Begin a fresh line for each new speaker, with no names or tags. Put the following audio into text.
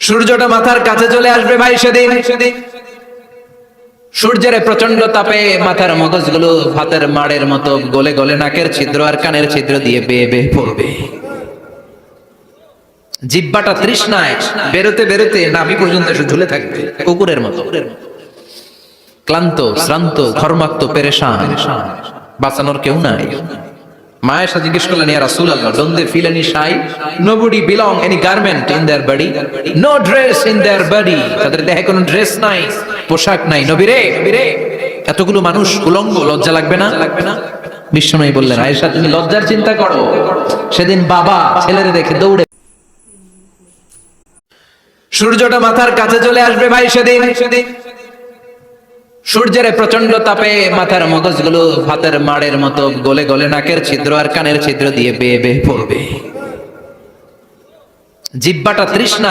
সূর্যটা মাথার কাছে চলে আসবে ভাই সেদিন। সূর্যের প্রচন্ড তাপে মাথার মগজগুলো ভাতের মাড়ের মতো গলে গলে নাকের ছিদ্র আর কানের ছিদ্র দিয়ে বেয়ে বেয়ে পড়বে। জিহ্বাটা তৃষ্ণায় বেরোতে বেরোতে নাভি পর্যন্ত এসে ঝুলে থাকবে কুকুরের মতো, ক্লান্ত শ্রান্ত ঘর্মাক্ত পেরেশান, বাঁচানোর কেউ নাই। মায়েশা জিজ্ঞেস করলেন, ইয়া রাসূলুল্লাহ, don't they feel any shy? Nobody belong any garment in their body, no dress in their body. তাদের দেহে কোনো ড্রেস নাই, পোশাক নাই। নবী রে, এতগুলো মানুষ উলঙ্গ, লজ্জা লাগবে না? বিশ্বনবী বললেন, আয়েশা তুমি লজ্জার চিন্তা করো, সেদিন বাবা ছেলেরে দেখে দৌড়ে। সূর্যটা মাথার কাছে চলে আসবে ভাই সেদিন। সূর্যের প্রচন্ড তাপে মাথার মগজগুলো ভাতের মাড়ের মতো গলে গলে নাকের ছিদ্র আর কানের ছিদ্র দিয়ে বেয়ে বেয়ে পড়বে। জিহ্বাটা তৃষ্ণা